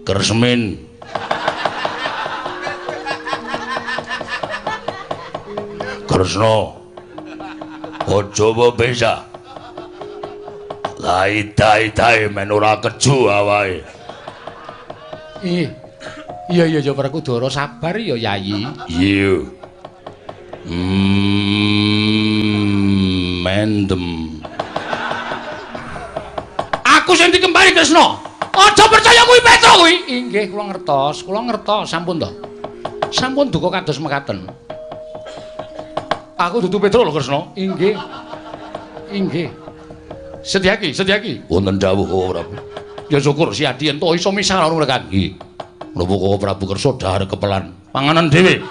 Kresmin. Kresna. Aja beza. Laidai-dai men ora keju awake. Iya Werkudara sabar ya Yayi. Iya. Mendem. Aku sing dikembali Kresna. Aja percaya kuwi Petro kuwi. Inggih kula ngertos sampun to. Sampun duka kados mekaten. Aku dudu Petro lho Kresna. Inggih. Sedyaki. Wonten dawuh Prabu. Ya syukur si Adi ento iso misah karo mereka. Nggih. Menapa Prabu kersa dahar kepelan panganan dhewe.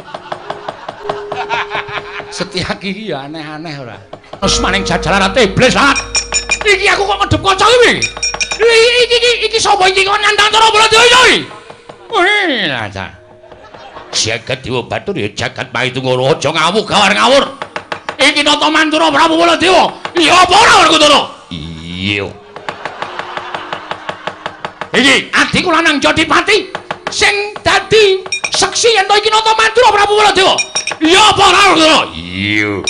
Setyaki iki ya aneh-aneh ora. Wes maning jajalarate iblis banget. Iki aku kok ngedep kanca iki. Iki sapa iki kok nandang cara Baladewa iki? Wih, lah. Jagat Dewa Batur ya jagat Mahitungara aja ngawur. Iki nata mantura Prabu Baladewa. Iya apa ora Werkudara? Iya. Iki adiku lanang Jodipati sing dadi seksi yen to iki nata mantura Prabu Baladewa. Iya apa ora Werkudara? Iya.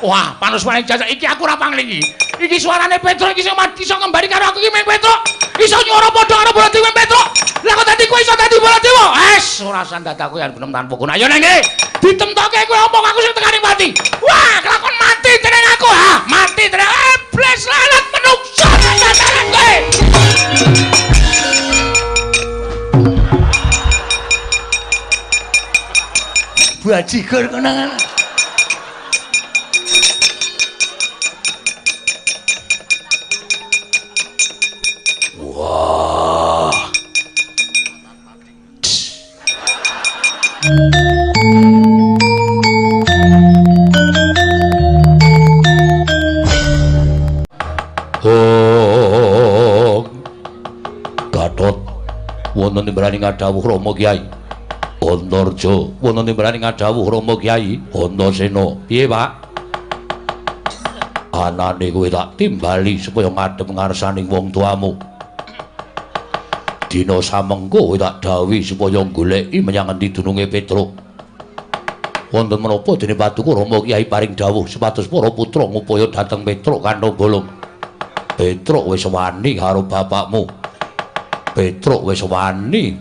Wah, panus maning jajak iki aku ora pangling iki. Iki suarane Petro iki sing mati iso ngembari karo aku iki meng Petro. Iso nyuara padha karo Baladewa Petro. Lah kok dadi kowe iso dadi Baladewa? Ora usah dadaku yen benem tanpa guna. Ayo nenge. Ditemtoke kowe omong aku sing tekani mati. Wah, kelakon mati dening aku. Mati dening iblis lalat menungso dadaran kowe. Bajigur kenangan. Wah. Gatot wonten timbrani ngadhawuh Rama Kyai. Antarja wonten timbrani ngadhawuh Rama Kyai. Antasena. Piye, Pak? Anane kowe tak timbali supaya ngadhep ngarsaning wong tuamu. Dina samengko kowe tak dawuhi supaya goleki menyang endi dununge Petruk. Wonten menapa dene Paduka Rama Kyai paring dawuh supados para putra ngupaya dhateng Petruk Kandhang Bolong. Petruk wis wani karo bapakmu. Petruk wis wani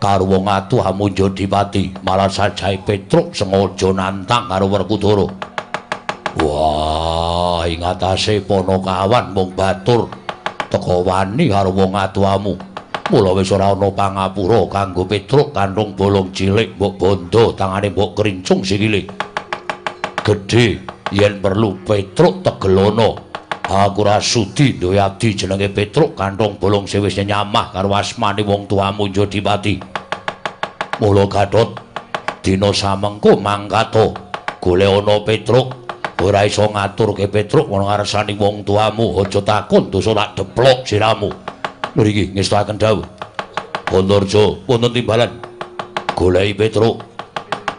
karo wong atuh Amunja Dipati. Malah sajahe Petruk sengaja nantang karo Werkudara. Wah, ing atase Panakawan mung batur teka wani karo wong atuhamu. Mula wis ora ana pangapura kanggo Petruk Kandhang Bolong cilik mbok bondo tangane mbok krincung sikile. Gedhe yen perlu Petruk tegelono. Aku ora sudi duwe abdi jenenge Petruk Kandhang Bolong sing wis nyamah karo asmane wong tuamu Jodipati. Mula Gatot dina samengko mangkato golek ana Petruk ora iso ngaturke Petruk ana ngarsaning wong tuamu aja takon dosa tak deplok siramu. Lho iki ngestakaken dawuh. Antarja wonten timbalan goleki Petruk.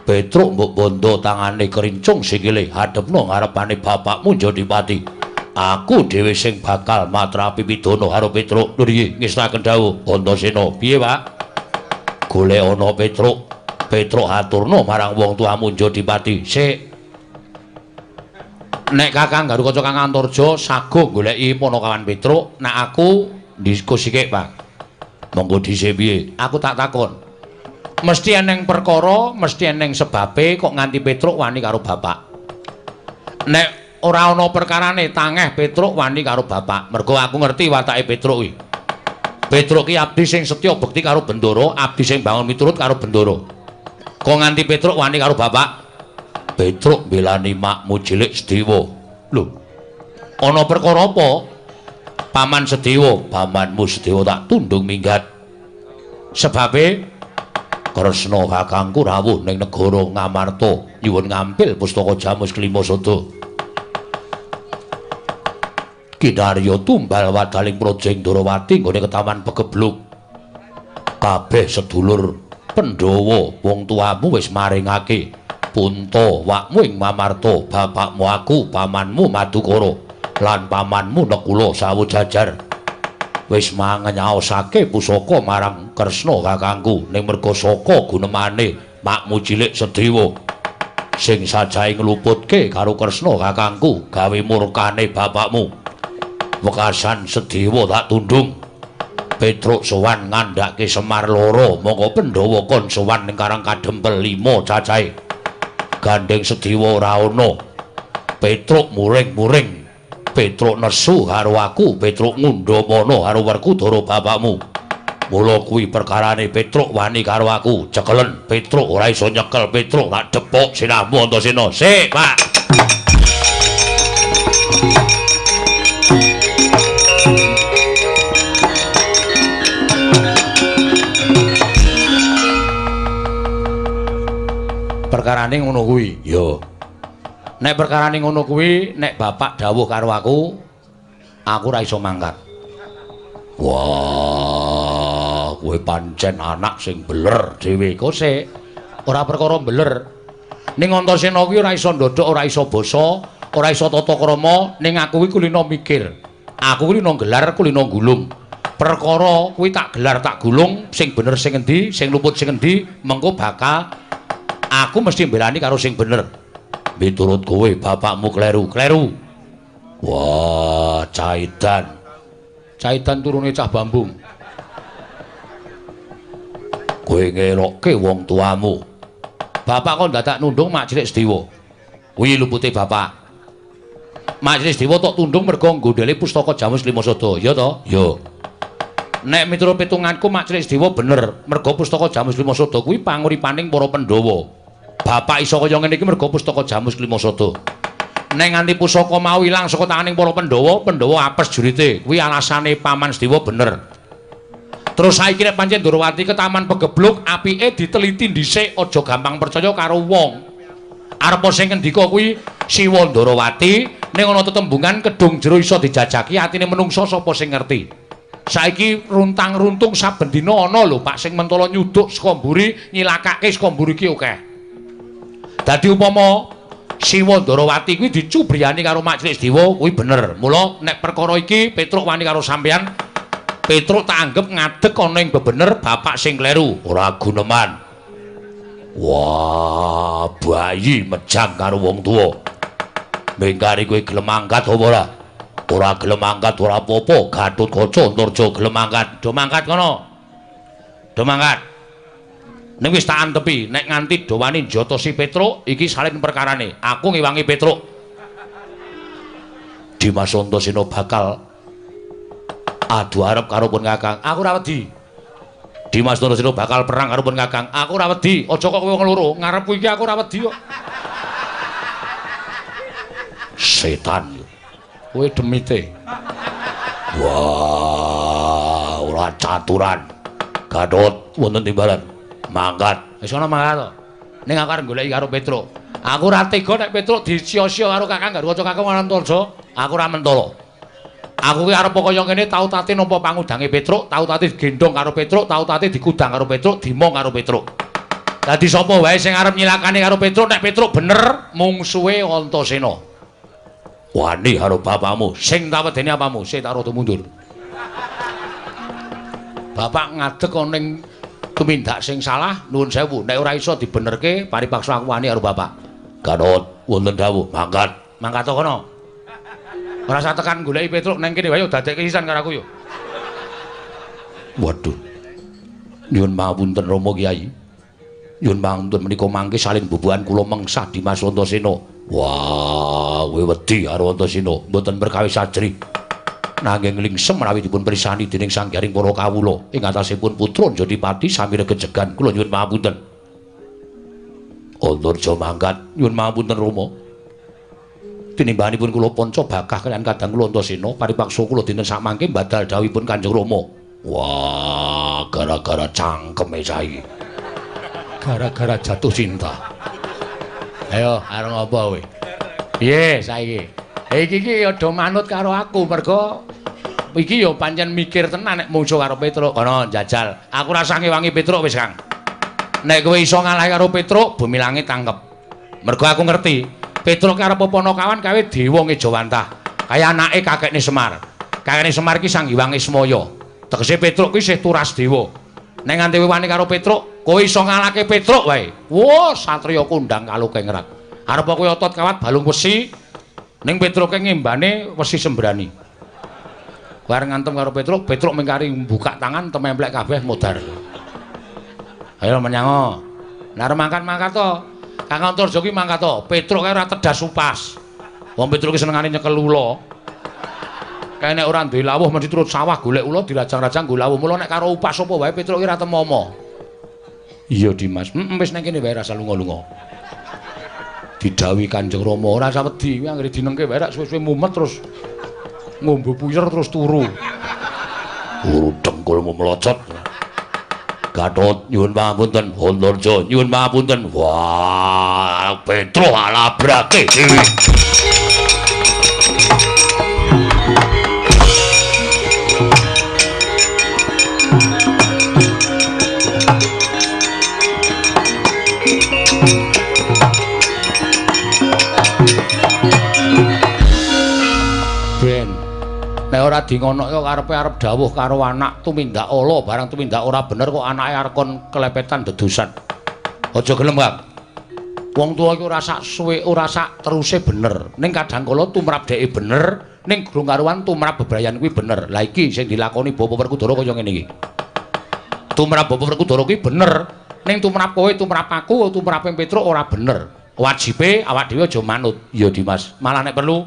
Petruk mbok bondo tangane kerincung sikile hadepno ngarepane bapakmu Jodipati. Aku dhewe sing bakal matrapi pidana karo Petruk. Lho iki ngestakaken dawuh. Antasena. Piye, Pak? Golek ana Petruk. Petruk aturna marang wong tuamu Jodipati. Sik. Nek Kakang Garuka Kang Antarja sago goleki Panakawan Petruk, nek aku diskusikake, Pak. Monggo dhisik piye? Aku tak takon. Mesti eneng perkara, mesti eneng sebabe kok nganti Petruk wani karo bapak. Nek ora ana perkarane tangeh Petruk wani karo bapak. Mergo aku ngerti watake Petruk iki. Petruk ki abdi sing setya bekti karo Bendara, abdi sing bangun miturut karo Bendara. Kok nganti Petruk wani karo bapak? Petruk belani makmu cilik Sedewa. Lho. Ana perkara apa? Paman Sedewa, pamanmu Sedewa tak tundung minggat. Sebabe Kresna kakangku rawuh ning negara Ngamarta nyuwun ngampil pustaka Jamus Kelima Sada. Kinarya tumbal wadaling Projeng Darawati nggone ketaman Pegebluk. Kabeh sedulur Pandhawa wong tuamu wis maringake punta wakmu ing Mamarta, bapakmu aku, pamanmu Madukara lan pamanmu Nekula Sawu Jajar. wis mangenyaosake pusaka marang Kresna kakangku ning merga saka gunemane makmu cilik Sedewa sing sajahe ngluputke karo Kresna kakangku gawe murkane bapakmu. Wekasan Sedewa tak tundung. Petruk sowan ngandhake Semar loro, mongko Pandhawa kon sowan ning Karang Kadempel 5 cacahe. Gandeng Sedewa ora ana. Petruk muring-muring. Petruk nesu karo aku, Petruk ngundhamana karo Werkudara bapakmu. Mula kuwi perkarane Petruk wani karo aku, cekelen Petruk ora iso nyekel Petruk tak depok sinahmu Antasena. Sik, Pak. Perkarane ngono kuwi. Ya. Nek perkarane ngono kuwi, nek bapak dawuh karo aku ora iso mangkat. Wah, kowe pancen anak sing beler dhewe. Kok sik ora perkara beler. Ning Antasena kuwi ora iso ndodhok, ora iso basa, ora iso tata krama, ning aku kuwi kulino mikir. Aku kuwi lino gelar, kulino gulung. Perkara kuwi tak gelar tak gulung, sing bener sing endi, sing luput sing endi, mengko bakal aku mesti mbelani karo sing bener. Miturut kowe bapakmu kleru. Wah, Caidan. Caidan turune cah Bambung. Kowe ngelokke wong tuamu. Bapak kok dadak nundung Mak Cilik Sedewa. Kuwi lupute bapak. Mak Cilik Sedewa tok tundung mergo nggondhele pustaka Jamus Lima Sada, ya to? Ya. Nek miturut pitunganku Mak Cilik Sedewa bener, mergo pustaka Jamus Lima Sada kuwi panguripaning para Pandhawa. Bapak iso kaya ngene iki mergo pustaka Jamus Lima Sada. Nek nganti pusaka mau ilang saka tanganing para Pandhawa, Pandhawa apes jurite. Kuwi alasane Paman Sedewa bener. Terus saiki nek pancen Ndorowati ke taman pegebluk, apike diteliti dhisik, aja gampang percaya karo wong. Arep sing ngendika kuwi Siwa Ndorowati, ning ana tetembungan kedung jero iso dijajaki atine menungsa sapa sing ngerti. Saiki runtang-runtung saben dina ana lho Pak sing mentala nyuduk saka mburi, nyilakake saka mburi iki akeh. Dadi upama Siwa Ndorowati kuwi dicubriyani karo Mak Cilik Sedewa kuwi bener. Mula nek perkara iki Petruk wani karo sampeyan, Petruk tak anggap ngadeg ana ing bebener bapak sing kleru, ora guneman. Wah, bayi mejang karo wong tuwa. Mengkari kowe gelem mangkat apa ora? Ora gelem mangkat ora apa-apa, Gatotkaca Antarja gelem mangkat. Do mangkat kono. Do mangkat. Ning wis tak antepi, nek nganti dawani njotosi Petruk, iki salin perkarane. Aku ngewangi Petruk. Dimas Antasena bakal adu arep karo pun Kakang. Aku ora wedi. Dimas Antasena bakal perang karo pun Kakang. Aku ora wedi. Aja kok kowe wong loro, ngarepku iki aku ora wedi kok. Setan. Kowe demite. Wah, ora caturan. Gatot wonten timbalan. Mangkat. Wis ana mangkat to. Ning aku arep goleki karo Petruk. Aku ora tega nek Petruk disia-sia karo Kakang Garwaca Kakang Antarja. Aku ora mentala. Aku ki arep kaya ngene tau tate nampa pangudange Petruk, tau tate digendhong karo Petruk, tau tate dikudang karo Petruk, dimong karo Petruk. Dadi sapa wae sing arep nyilakane karo Petruk nek Petruk bener mungsuhe Antasena. Wani karo bapakmu, sing tak wedeni apamu, sik tak rada mundur. Bapak ngadeg ana ning tumindak sing salah, nuwun sewu, nek ora iso dibenerke paripaksa aku wani karo bapak. Garot wonten dawuh, mangkat. Mangkat to kono. Ora usah tekan goleki Petruk nang kene wae dadekke sisan karo aku yo. Waduh. Nyuwun pangapunten Rama Kyai. Nyuwun pangapunten menika mangke salin bubuhan kula mengsah Dimas Antasena. Wah, kowe wedi karo Antasena, mboten perkawis ajrih. Nanging lingsem menawi dipun prisani dening sanggaring para kawula ing atasipun putra Jodipati sami regejegan. Kula nyuwun pangapunten. Antarja mangkat, nyuwun pangapunten Rama. Tinimbanipun kula panca bakah kaliyan kadang kula Antasena paripaksa kula dinten sakmangke badal dawuhipun Kanjeng Rama. Wah, gara-gara cangkeme saiki. Gara-gara jatuh cinta. Ayo, areng apa kowe? Piye saiki? Iki aja manut karo aku mergo iki ya pancen mikir tenan nek mungsuh karo Petruk. Kono njajal. Aku rasa ngewangi Petruk wis, Kang. Nek kowe iso ngalah karo Petruk, bumi langit tangkep. Mergo aku ngerti Petruk karo Ponokawan kawe dewa Ngejawantah. Kaya anake kakekne Semar. Kakekne Semar ki Sang Hyang Ismaya. Tegese Petruk kuwi isih turas dewa. Nek nganti wani karo Petruk, kowe iso ngalahke Petruk wae. Wo, satriya kondang kalukengrak. Arep kowe otot kawat balung wesi, ning Petruke ngembane wesi sembrani. Kowe arep ngantem karo Petruk, Petruk mengkari buka tangan tememplek kabeh modar. Ayo menyango. Lah arep mangkat-mangkat to. Kang Antarja ki mangkat to. Petruk kae ora tedas upas. Wong Petruk ki senengane nyekel ula. Kae nek ora duwe lawuh mesti turut sawah golek ula dirajang-rajang go lawuh. Mula nek karo upas apa wae Petruk ki ora temomo. Iya Dimas. Wis ning kene wae rasa lunga-lunga. Didhawuhi Kanjeng Rama ora usah wedi, anggere dinengke wae rak suwe-suwe mumet terus ngombe puyer terus turu. Uru dengkulmu melocot. Gatot nyuwun pangapunten, Antarja nyuwun pangapunten. Wah, Petruk alabrake dhewe. Nek ora dingonoke kok karepe arep dawuh karo anak tumindak ala barang tumindak ora bener kok anake arep kon kelepetan dedosan. Aja gelem, Kang. Wong tuwa iku ora sak suwe ora sak teruse bener. Ning kadang kala tumrap dheke bener, ning durung karuan tumrap bebrayan kuwi bener. Lah iki sing dilakoni Bapa Werkudara kaya ngene iki. Tumrap Bapa Werkudara kuwi bener, ning tumrap kowe, tumrap aku, tumrap Petruk ora bener. Wajibe awak dhewe aja manut. Ya Dimas, malah nek perlu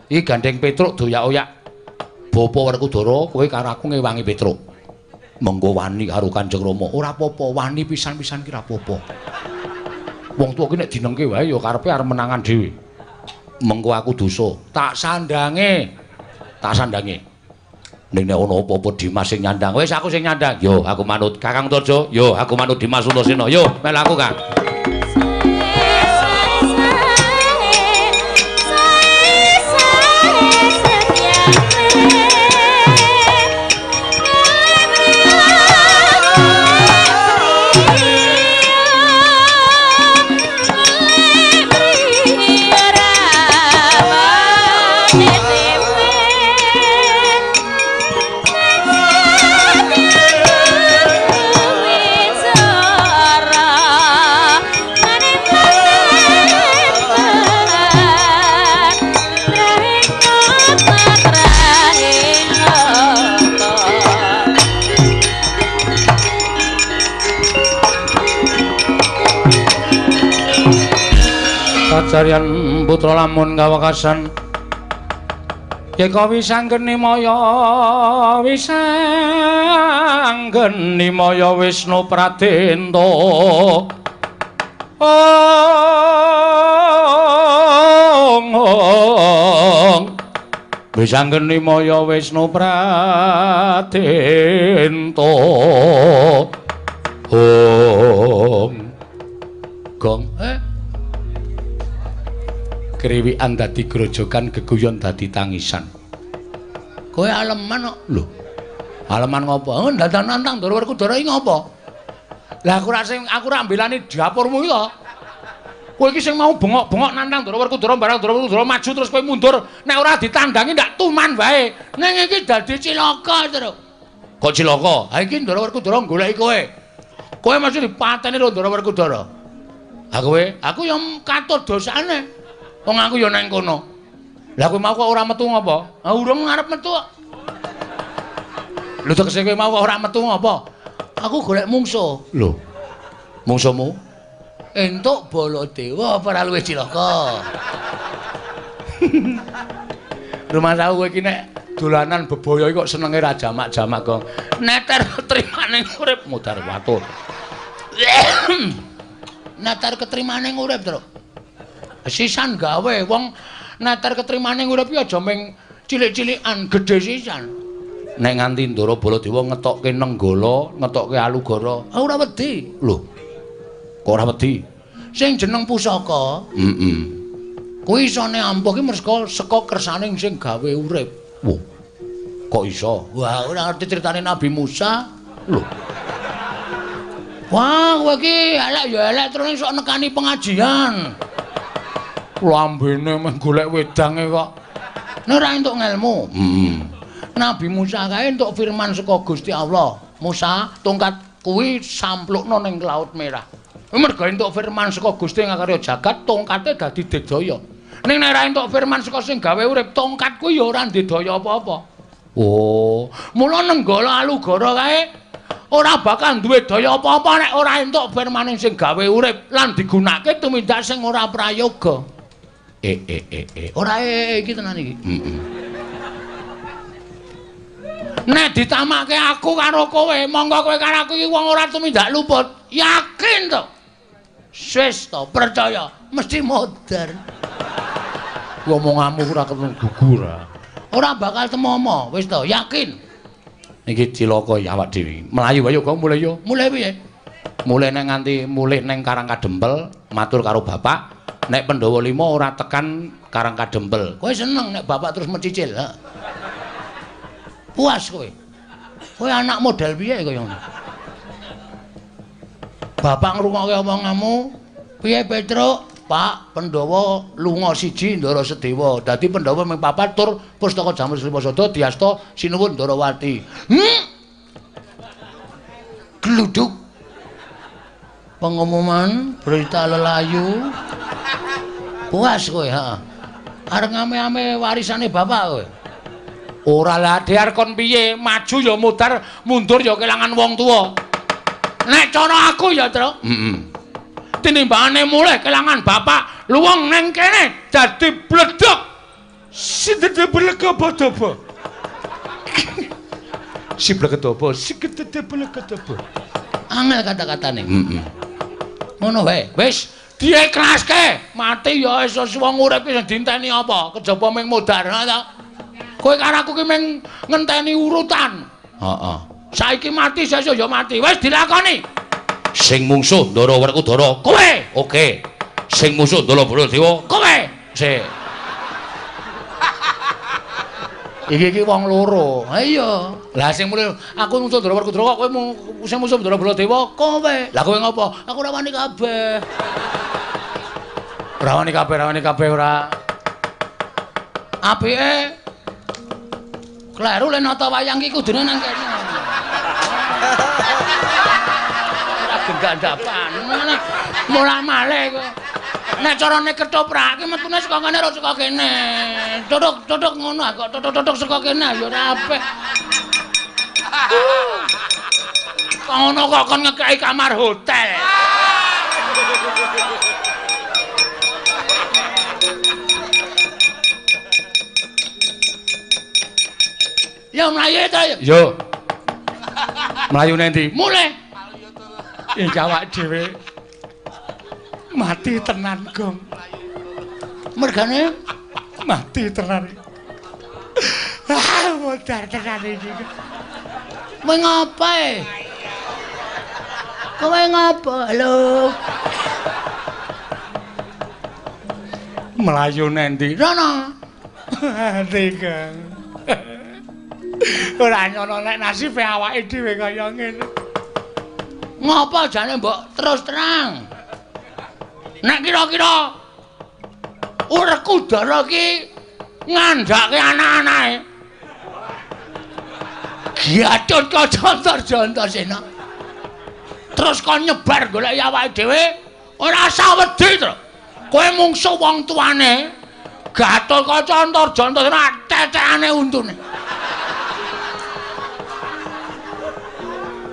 iki gandeng Petruk doyak-oyak. Bapa Werkudara kowe karo aku ngewangi Petruk. Mengko wani karo Kanjeng Rama. Ora apa-apa, wani pisan-pisan ki ora apa-apa. Wong tuwa ki nek dinengke wae ya karepe arep menangan dhewe. Mengko aku dosa, tak sandange. Tak sandange. Ning nek ana apa-apa Dimas sing nyandang, wis aku sing nyandang. Yo aku manut Kakang Antarja, yo aku manut Dimas Antasena. Yo melu aku, Kang. Jarian putra lamun kawekasan yeka wisanggeni maya Wisnu Pradenta wisanggeni maya Wisnu Pradenta gong kriwikan dadi grojogan geguyon dadi tangisan. Kowe aleman kok. Lho. Aleman ngopo? Dadan nantang Ndara Werkudara iki ngopo? Lah aku ra mbelani dapurmu iki to. Kowe iki sing mau bengok-bengok nantang Ndara Werkudara barang Ndara Werkudara maju terus kowe mundur. Nek ora ditandangi ndak tuman wae. Ning iki dadi cilaka terus. Kok cilaka? Ha iki Ndara Werkudara goleki kowe. Kowe mesti dipateni karo Ndara Werkudara. Ha kowe, aku ya katut dosane. Wong aku ya nang kono. Lah kowe mau kok ora metu ngopo? Ah urung ngarep metu kok. Lho tegese kowe mau kok ora metu ngopo? Aku golek mungsuh. Lho. Mungsuhmu? Entuk Baladewa apa ora luwih cilaka? Rumah tahu kowe iki nek dolanan bebaya iki kok senenge ra jamak-jamak kok. Neter ketrimane urip mudhar watur. Neter ketrimane urip, Truk. Sisan gawe wong neter ketrimane urip ya aja ming cilik-cilikan, gedhe sisan. Nek nganti Ndara Baladewa ngetokke Nenggala, ngetokke Alugara, ora wedi. Lho. Kok ora wedi? Sing jeneng pusaka. Kuwi isone ampuh ki merga saka kersaning sing gawe urip. Wo. Kok iso? Wah, ora ngerti critane Nabi Musa. Lho. Wah, kowe iki elek ya elek terus sok nekani pengajian. Lambene meh golek wedange kok. Nek ora entuk ngelmu. Nabi Musa kae entuk firman saka Gusti Allah. Musa, tongkat kuwi samplukna ning Laut Merah. Mergo entuk firman saka Gusti ngakarya jagat, tongkate dadi digdaya. Ning nek ora entuk firman saka sing gawe urip, tongkat kuwi ya ora ndedaya apa-apa. Oh, mula nenggala alugara kae ora bakal duwe daya apa-apa nek ora entuk firman sing gawe urip lan digunakake tumindak sing ora prayoga. Ora iki tenan iki. Nek ditamake aku karo kowe, monggo kowe karo aku iki wong ora tumindak luput. Yakin to? Wis to, percaya, mesti modern. Ngomonganmu ora ketemu gugur. Ora bakal temomo, wis to, yakin. Iki cilaka ya awak dhewe. Melayu ayo kok mulai yo. Mulai piye? Mulai nek nganti mulih ning Karangkadempel, matur karo bapak, nek Pandhawa 5 ora tekan Karangkadempel. Kowe seneng nek bapak terus mencicil, ha? Puas kowe. Kowe anak model piye kaya ngono? Bapak ngrungokke omonganmu, piye Petruk? Pak, Pandhawa lunga siji Ndara Sedewa. Dadi Pandhawa ming papat tur pustaka Jamur Sriposada diasta sinuwun Ndarawati. Gluduk. Pengumuman berita lelayu. Puas kowe, ha. Arep ngame-ame warisane bapak kowe. Ora lah Dear kon piye? Maju ya mudar, mundur ya kelangan wong tuwa. Nek cara aku ya, Tru. Tinimbangane mulih kelangan bapak luwung ning kene dadi bledok si dadi blegobodaba si blegobodaba si dadi blegobodaba angel kata-katane ngono wae wis dieklaske mati ya iso wong urip sing dinteni apa kejaba ming modar ta kowe karo aku ki ming ngenteni urutan heeh saiki mati sesuk ya mati wis dilakoni. Sing mungsuh Ndara Werkudara kowe. Oke. Sing musuh Ndara Baladewa kowe. Sik. Iki wong loro. Ha iya. Lah sing mulih aku musuh Ndara Werkudara kok kowe sing musuh Ndara Baladewa kowe. Lah kowe ngopo? Aku ora wani kabeh. Ora wani kabeh ora. Apike kleru len nata wayang iki kudune nang kene. Gendapan mula malih kok nek carane ketoprak iki metune saka kene ora saka kene dodok ngono kok dodok saka kene ya ora apik kok ngono kok kon ngekeki kamar hotel ya mlayu ta yo mlayu endi mulih iki awak dhewe mati tenan Gong. Mergane mati tenan. Modar tenan iki. Kowe ngapa e? Kowe ngapa? Lho. Melayu nendi? Rono. Gong. Ora nyono nek nasibe awake dhewe kaya ngene. Ngapa jane mbok terus terang? Nek kira-kira Werkudara ki ngandhake anak-anake. Giatut Kaca Antarsena. Terus kon nyebar golek awake dhewe ora usah wedi to. Kowe mungsuh wong tuane. Gatot Kaca Antarsena tetekane untune.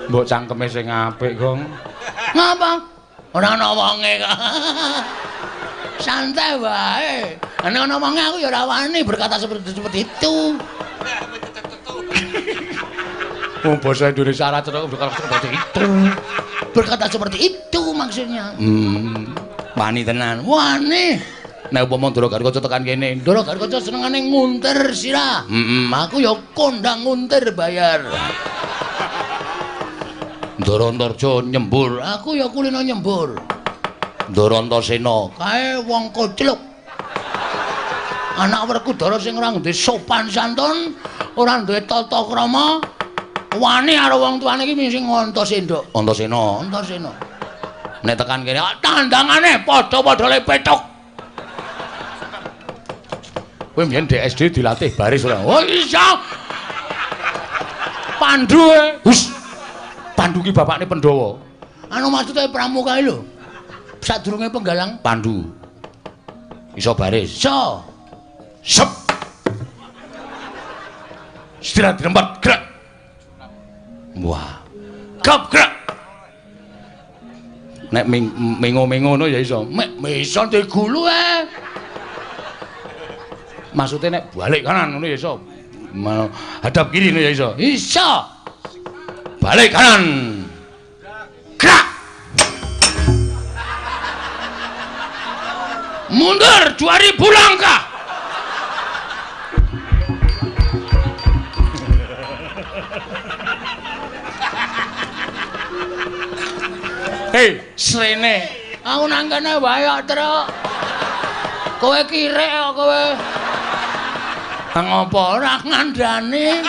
Mbok cangkeme sing apik, Gong. Ngapa? Ora ana wonge kok. Santai wae. Nek ana wonge aku ya ora wani berkata seperti itu. Oh, bahasa Indonesia ora cocok berkata seperti itu. Berkata seperti itu maksudnya. Wani tenan. Wani. Nek upama Ndara Garikaca tekan kene, Ndara Garikaca senengane nguntir sirah. Aku ya kondang nguntir bayar. Ndara Antarja nyembur, aku ya kulino nyembur. Ndara Antarsena kae wong kocluk. Anak Werkudara sing ora duwe sopan santun, ora duwe tata krama, wani karo wong tuane iki sing Antasena. Antasena. Nek tekan kene tandangane padha-padha le petuk. Kowe mbiyen DSD dilatih baris ora? Oh iya. Pandhu e. Hus. Pandhu ki bapakne Pandhawa. Anu maksude pramuka lho. Sadurunge penggalang Pandhu. Iso baris. Iso. Sep. Istirahat di tempat, gerak. Wah. Gap gerak. Nek mengo-mengo ngono ya iso. Mek iso digulu Maksudnya nek balik kanan ngono ya iso. Hadap kiri ngono ya iso. Iso. Balik kanan. Gerak. Mundur 2000 langkah. Hei, srene. Aku nang kene wae kok, Truk. Kowe kirek kok kowe. Ngopo ora ngandani?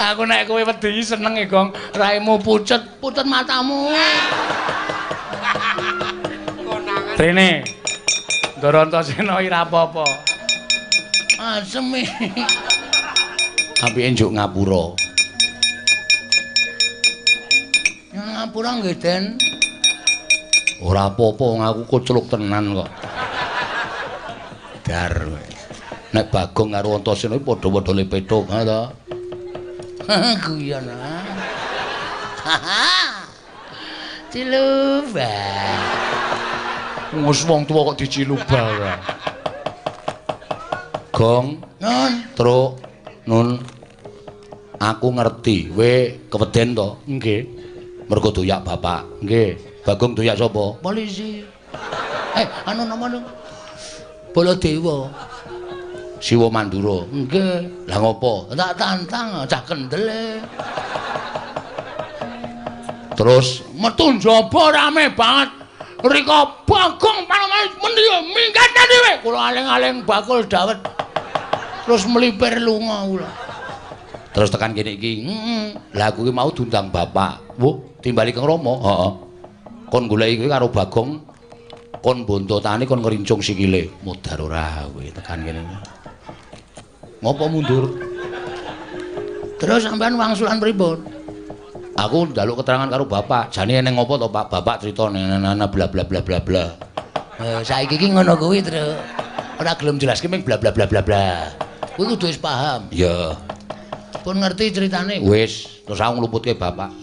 Aku nek kowe wedi seneng e, Gong. Raimu pucet matamu. Rene. Ndara Antasena ora apa-apa. Asem. Apike njuk ngapura. Ngapura nggih, Den. Ora apa-apa wong aku kocluk tenan kok. Dar. Nek Bagong karo Antasena padha-padha lepethuk ha to. Guyon ah. Cilubah. Wis wong tuwa kok dicilubah ora. Gong, Nun, Truk, Nun. Aku ngerti, kowe keweden to? Nggih. Mergo doyak bapak. Nggih. Bagong doyak sapa? Polisi. Anu namane Baladewa. Siwa Mandura. Nggih. Lah ngopo? Tak tantang cah kendel. Terus metu njaba rame banget. Rika Bagong panemane mendi minggat dhewe. Kula aling-aling bakul dawet. Terus melipir lunga kula. Terus tekan kene iki, lah aku ki mau diundang bapak. Wuh, timbali Kang Rama. Heeh. Kon goleki karo Bagong. Kon bonto tani kon ngrincung sikile. Modar ora kowe tekan kene. Ngopo mundur? Terus sampean wangsulan pripun? Aku njaluk keterangan karo bapak. Jane eneng ngopo to, Pak? Bapak crita nana bla bla bla bla bla. Saiki iki ngono kuwi, Truk. Ora gelem jelaske ming bla bla bla bla bla. Kuwi kudu wis paham. Ya. Pun ngerti ceritane. Wis, terus aku ngluputke bapak.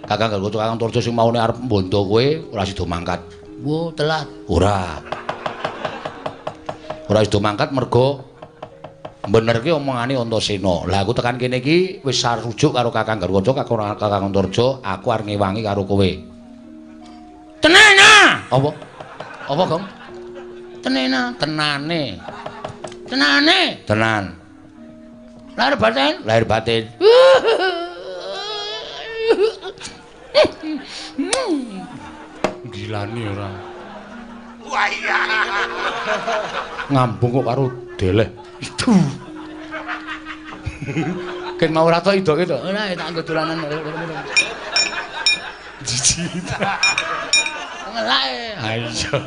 Kakang Gargoco Kakang Turjo sing maune arep mbondo kowe ora sida mangkat. Wo, telat. Ora. Ora sida mangkat mergo bener ki omongane Antasena. Lah aku tekan kene iki wis sarujuk karo Kakang Gargoco Kakang Turjo, aku arep ngewangi karo kowe. Tenena. Apa? Apa, Gong? Tenena, tenane. Tenane. Tenan. Lahir batin? Lahir batin. Gilani ora. Wah iya. Ngambung kok karo deleh. Itu. Ken mau ora to idoke to. Ora tak nggo dolanan. Jiji. Ngelae. Ayo.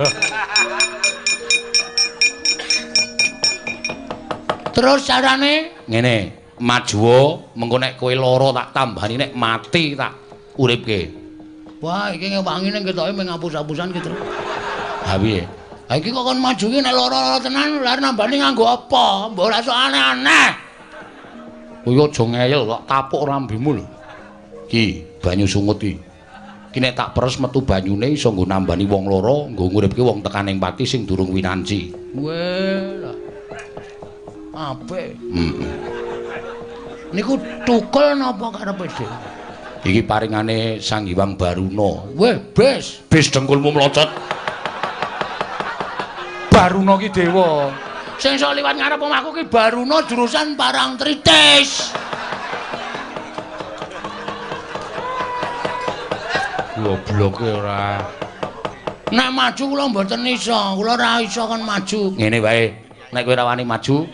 Terus carane ngene, maju mengko nek kowe lara tak tambani nek mati tak uripke. Wah, iki ngewangi ning ketoke mung ngapus-apusan ki, Tru. Ha piye? Ha iki kok kon maju ki nek lara tenan lare nambani nganggo apa? Mbok ora sok aneh-aneh. Kowe aja ngeyel kok tapuk rambemu lho. Ki, banyu sungut iki. Ki nek tak peres metu banyune iso nggo nambani wong lara, nggo nguripke wong tekaning pati sing durung winanci. Weh. Apik. Niku tukul napa karepe Dik? Iki paringane Sang Hyang Baruna. Weh, Bes dengkulmu mlocot. Baruna ki dewa. Sing iso liwat ngarep omahku ki Baruna jurusan Parangtritis. Gobloke ora. Nek maju kula mboten iso, kula ora iso kon maju. Ngene wae, nek kowe ora wani maju,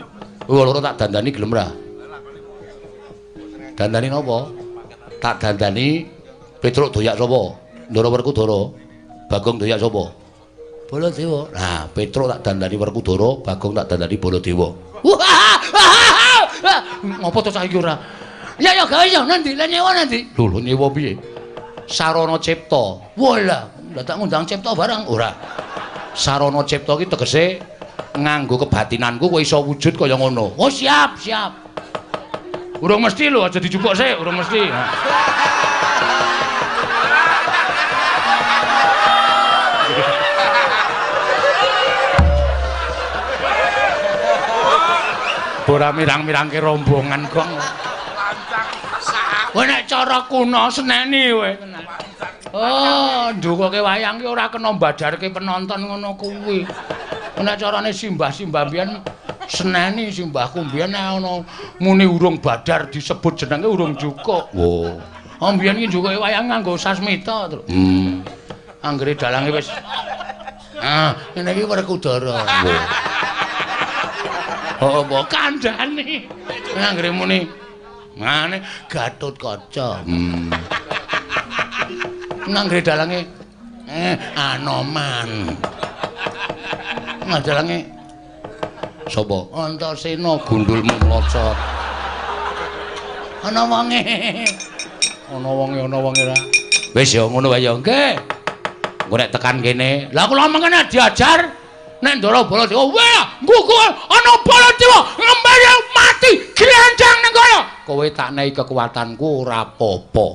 kowe loro tak dandani gelem ora? Dandani napa? Tak dandani Petruk doyak sapa? Ndara Werkudara. Bagong doyak sapa? Baladewa. Nah, Petruk tak dandani Werkudara, Bagong tak dandani Baladewa. Ngopo to saiki ora? Ya ya gawe ya nanti lan nyewa nanti. Lho nyewa piye? Sarana cipta. Walah, dadak ngundang cipta barang ora. Sarana cipta ki tegese nganggo kebatinanku kowe iso wujud kaya ngono. Oh siap, siap. Urung mesti lho, aja dijupuk sik, urung mesti. Ora mirang-mirangke rombongan kok. Kowe nek cara kuno seneni kowe. Oh, ndukuke wayang ki ora kena mbadarke penonton ngono kuwi. Nek carane simbah-simbah mbiyen seneni simbahku mbiyen nek ana muni urung badar disebut jenenge urung jukuk. Oh. Oh, mbiyen ki ndukuke wayang nganggo sasmita, Tru. Anggere dalange wis ngene iki Werkudara. Oh, mbok kandhane. Anggere muni ngene Gatotkaca. Anggere dalange Anoman. Dalange sapa? Antasena gundulmu mlocot. Ana wonge. Ana wonge ra. Wis ya ngono wae ya, nggih. Engko nek tekan kene, Lah kula mengkene diajar nek Ndara Baladewa, wah, nggugu ana Baladewa ngembara mati glanjang ning kono. kowe tak nehi kekuatanku ora apa-apa.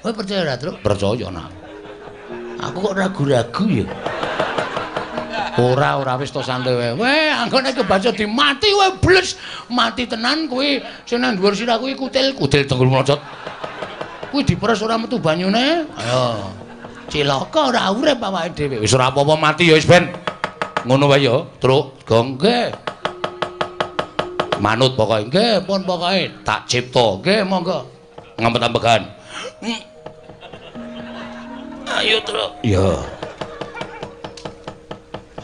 Kowe percaya ra, Tru? Percaya nak. Aku kok ragu-ragu ya. Ora wis to santai wae. Weh, anggone kebaca dimati wae bles. Mati tenan kuwi sing nang dhuwur sirah kuwi kutil tenggul mlocot. Kuwi diperes ora metu banyune. Ayo. Cilaka ora urip awake dhewe. Wis ora apa-apa mati ya wis ben. Ngono wae ya, Truk. Gong nggih. Manut pokoke nggih, pun pokoke tak cipta. Nggih, monggo. Ngampet-ampekan. Ayo, Truk. Ya.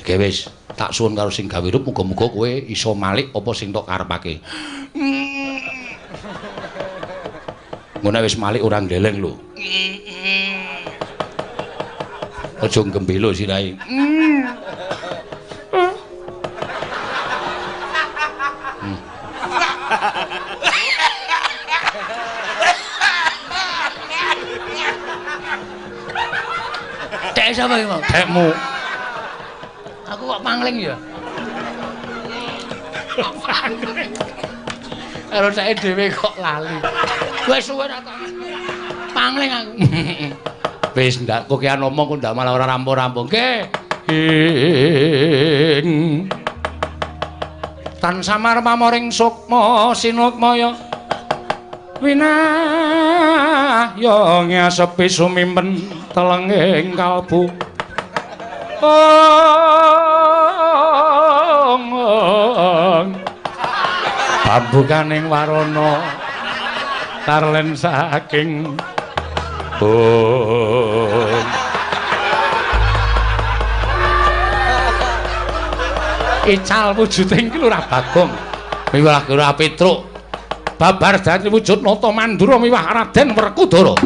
Oke wis, tak suwun karo sing gawe rup muga-muga kowe iso malik apa sing tok karepake. Ngono wis malik ora ndeleng lho. Aja gembelo sirahe. Dek sapa iki mau? Dekmu. Aku kok pangling ya. Karo sae dhewe kok lali. Wis suwe ra tak. Pangling aku. Wis ndak kok ki ngomong kok ndak malah ora rampung-rampung. Nggih. Tan samar pamoring sukma sinukmaya. Winah yo ngesepi sumimpen telenging kalbu. Pambukaning warana tarlen saking ical wujuding ki lurah Bagong miwah Kira Petruk babar dadi wujud nata Mandura miwah Raden Werkudara.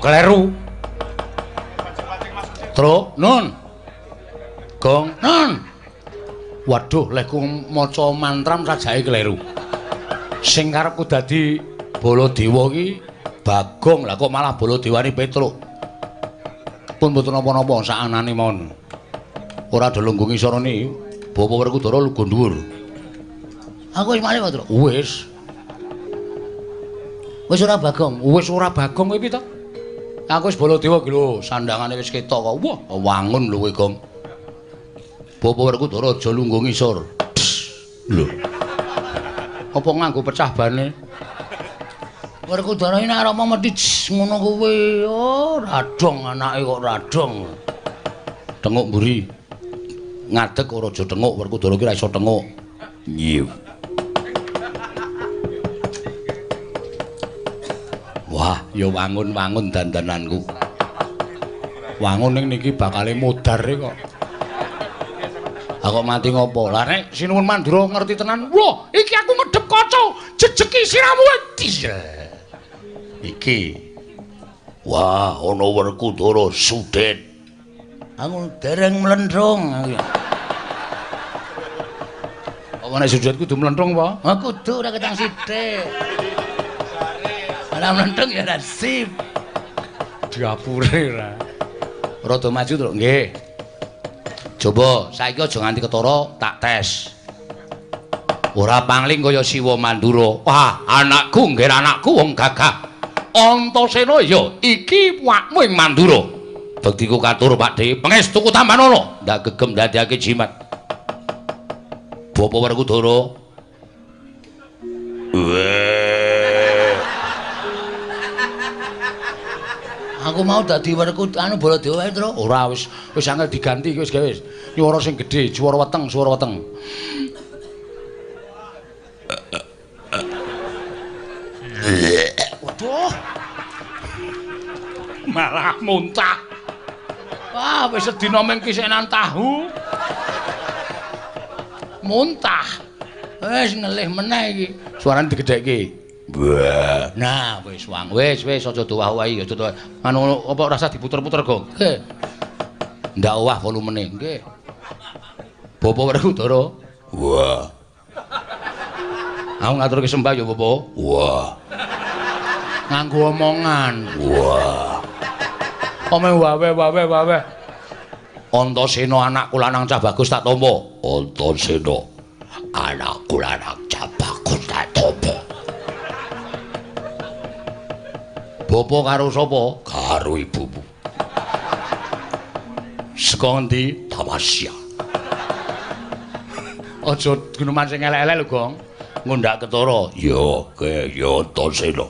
Kleru. Truk, Nun. Gong, Nun. Waduh, lek ku maca mantram sajake kleru. Sing karepku dadi Baladewa iki Bagong lah kok malah Baladewani Petruk. Pun mboten napa-napa saanane mawon. Ora ada lungguh ngisorane Bapak Werkudara lugu dhuwur. Aku wis malih, Pak Truk. Wis. Wis ora Bagong. Wis ora Bagong kowe piye to? Aku wis Baladewa iki lho, sandangane wis ketok kok. Wah, wangun lho kowe, Gong. Bapak Werkudara aja lungguh ngisor. Lho. Apa nganggo pecah bane? Werkudara iki nek arep medhi ngono kuwi. Oh, radong anake kok radong. Tenguk mburi. Ngadeg ora aja tenguk, Werkudara iki ora iso tenguk. Nyiu. Wah, ya wangun-wangun dandananku. Wangun ning niki bakale modar kok. Aku mati ngopo? Lah nek Sinuwun Mandura ngerti tenan. Wah, iki aku ngedhep kaca, jejeki siramu. Iki. Wah, ana Werkudara sudet. Aku dereng mlendrung. Apa nek sudet kudu mlendrung apa? Ha kudu ora ketang sithik. Ora mlendrung ya ora sip. Diapure ra. Rada maju to, nggih. Coba saiki aja nganti ketara tak tes. Ora pangling kaya Siwa Mandura. Wah, anakku nggih anakku wong gagah. Antasena ya iki wakmu ing Mandura. Bektiku katur Pakde, pangestuku tambanono. Ndak gegem dadiake jimat. Bapak Werkudara. Aku mau dadi Werkudara Baladewa wae, Tru. Ora wis angel diganti wis gawe. Swara sing gedhe, swara weteng, swara weteng. Waduh. Malah muntah. Wah, wis sedina ming kisenan tahu. Muntah. Wis ngelih meneh iki. Suarane digedhekke. Wah. Nah, wis wang. Wis aja dowah-owahi, aja dowah. Anu apa rasa diputer-puter, Gong? Nggih. Ndak owah volumene, nggih. Bapak Werkudara. Wah. Aku ngaturke sembah ya, Bapak. Wah. Nganggo omongan. Wah. Omeng wawe. Antasena anakku lanang cah bagus tak tampa. Antasena anakku lanang cah bagus tak tampa. Bapak karo sapa? Karo ibumu. Saka endi? Tamasya. Aja guneman sing elek-elek lho, Gong. Ngundak ketara. Ya Antasena.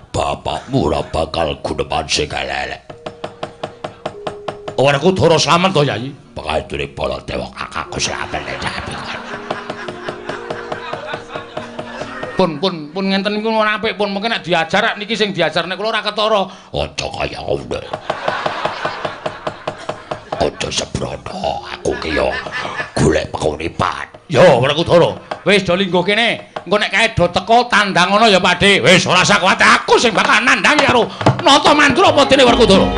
Bapakmu ora bakal guneman sing elek-elek. Werkudara slamet to, Yayi. Pakadure Baladewa kakakku slamet jabi. Pun ngenten niku ora apik pun mungkin nek diajar niki sing diajarne kula ora ketara. Aja kaya ngono. Aja sebrono aku ki yo golek penguripan. Yo Werkudara, wis do lingguh kene. Engko nek kae do teko tandang ngono ya Pakde. Wis ora usah kuwat aku sing bakal nandhangi karo Nata Mandura apa dene Werkudara.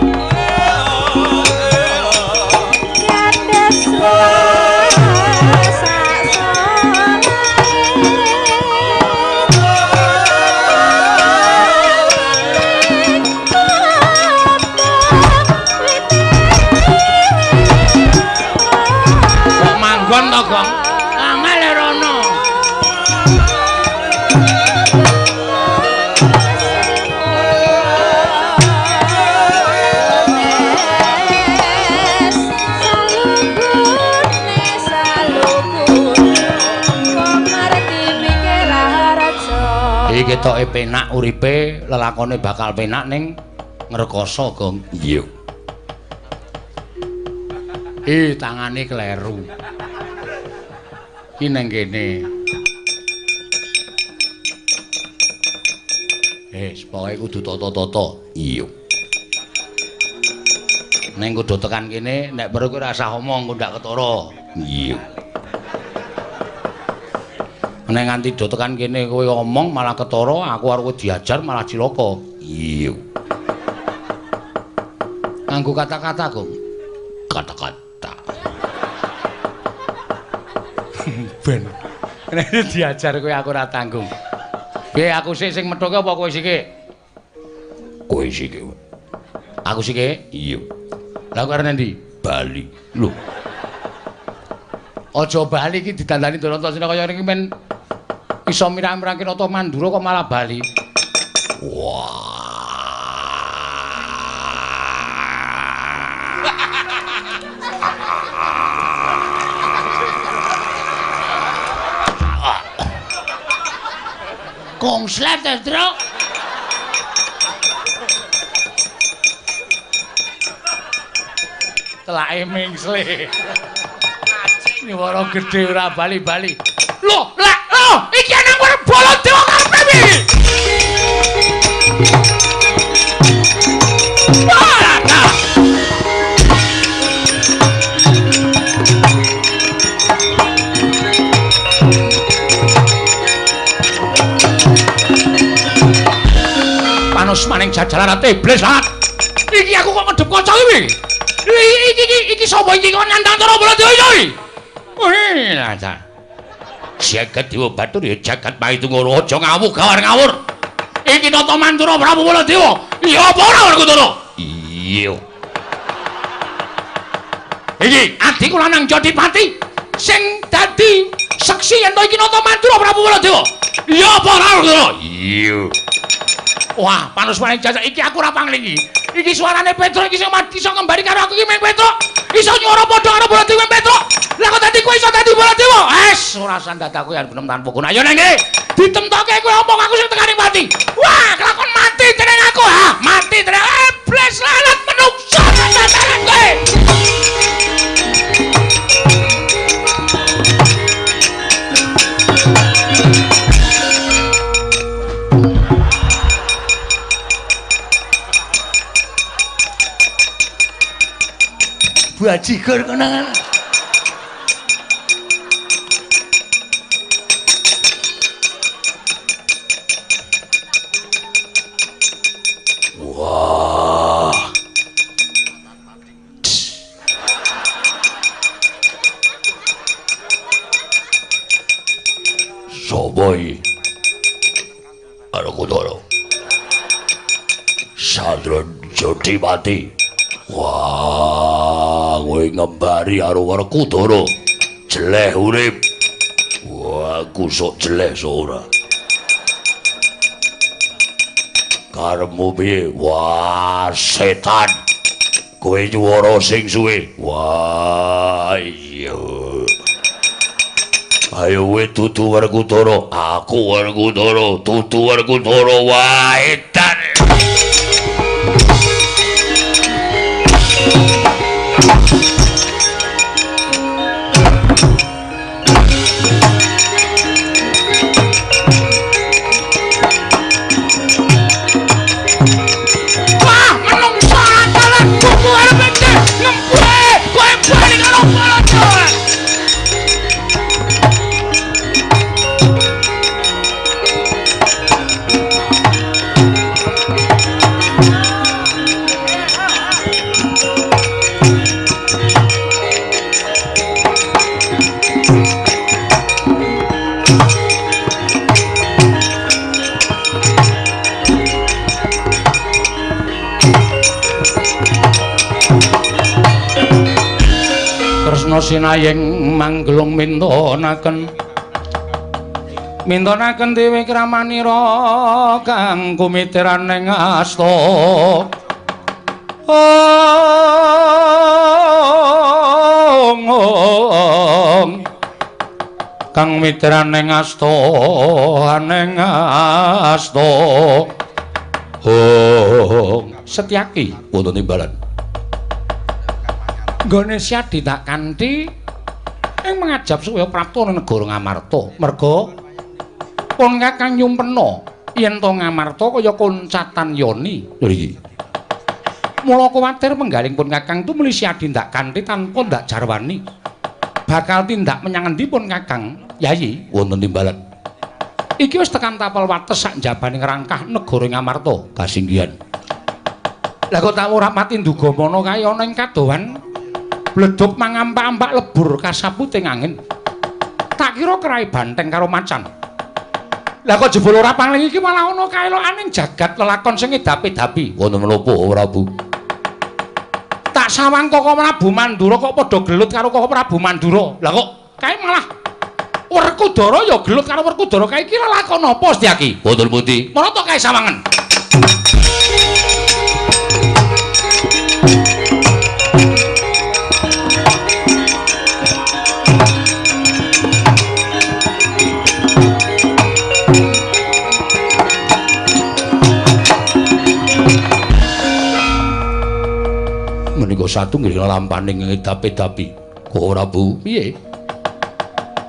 Manggon to, Gong. Angel rono. Iki ketoke penak uripe, lelakone bakal penak ning ngrekoso, Gong. Iya. Tangane kleru. Ki neng kene. Pokoke kudu tata-tata. Iya. Neng kudu tekan kene, nek perlu kowe ora usah omong, ndak ketara. Iya. Nek nganti do tekan kene kowe omong malah ketara, aku arep diajar malah cilaka. Iya. Nganggo kata-kata, Gong. Kata-kata. Ben. Nek diajar kowe aku ora tanggung. Piye aku sik sing methoke apa kowe sik? Kowe sik. Aku sik? Iya. Lah kok arep ndi? Bali. Lho. Aja Bali iki didandani Darantasena kaya iki men iso mirah-mirah Kinata Mandura kok malah Bali. Wah. Kongslet ya, Tru. Telake mingsle. Nyuwara gedhe ora bali-bali. Loh, lah, loh, iki ana arep Baladewa karepe piye? Panus maning jajalan ate iblis banget. Iki aku kok ngedep kanca iki. Iki sapa iki kok nyantantara Baladewa iki? Wih, lancar. Jagat Dewa Batur ya jagat Mahitungara aja ngawur-ngawur. Iki Nata Mantura Prabu Baladewa. Iya apa ora Werkudara? Iya. Iki adikku lanang Jodipati sing dadi seksi yen to iki Nata Mantura Prabu Baladewa. Iya apa ora Werkudara? Iya. Wah, panus maning jajak iki aku ora pangling iki. Iki suarane Petro iki sing mati iso ngembari karo aku iki meng Petro. Iso nyuara padha karo Baladewa Petro. Lah kok dadi kowe iso dadi Baladewa? Ora sandadaku yen benem tanpa guna. Ayo nang nggih. Ditemtoke kowe omong aku sing tekani mati. Wah, kelakon mati dening aku. Ha, mati dening iblis lalat menungso sandadaran kowe. Bajigur kenangan. Wah. Sapa iki? Werkudara. Sadron Jodipati. Wah, kowe ngembari karo Werkudara. Jeleh urip. Wah, aku sok jeleh sok ora. Karepmu piye? Wah, setan. Kowe nyuwara sing suwe. Wah, iya. Ayo kowe tutu Werkudara. Aku Werkudara, tutu Werkudara. Wah, edan. Sinayeng manggelung mintonaken Dewi Kramanira kang kumitiraning asta kang mitiraning asta Setyaki wonten timbalan nggone Syadi tak kanthi ing mangajab supaya prapta negara Ngamarta. Merga pun Kakang nyumpena yen to Ngamarta kaya koncatan yoni. Lho iki. Mula kuwatir penggaling pun Kakang tu muli Syadi tak kanthi tanpa ndak jarwani. Bakal tindak menyang endi pun Kakang? Yayi wonten timbalan. Iki wis tekan tapel wates sak njabaning rangkah negara Ngamarta kasinggihan. Lah kok tak ora mati ndugamana kae ana ing kadohan bledhog mangampak-ampak lebur kasaputing angin. Tak kira kerai banteng karo macan. Lah kok jebul ora pangling iki malah ana kaelokaning jagat lelakon sing edapi-dapi. Wonten menapa Prabu? Tak sawang Koko Prabu Mandura kok padha gelut karo Koko Prabu Mandura. Lah kok kae malah Werkudara ya gelut karo Werkudara kae iki lelakon apa Setyaki? Wonten pundi? Mara to kae sawangen. Menika satunggiling lampaning edapi-edapi. Koko Prabu, piye?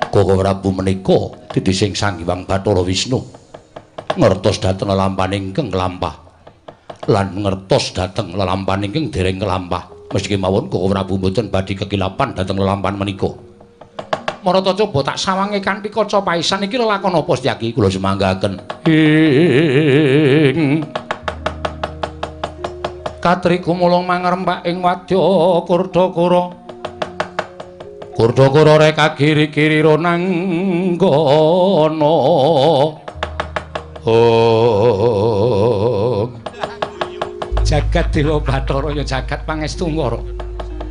Koko Prabu menika dadi sing Sang Hyang Bathara Wisnu ngertos dhateng lelampaning ingkang kelampah lan ngertos dhateng lelampaning ingkang dereng kelampah. Meski mawon Koko Prabu mboten badhe kekilapan dhateng lelampahan menika. Marata coba tak sawange kanthi kaca paisan iki lelakon apa Setyaki? Kula semanggaken. Katriku mulung mangrembak ing wadya Kurdakara. Kurdakara rek kiri-kiri ronanggana. Jagat Dewa Bathara ya jagat pangestungara.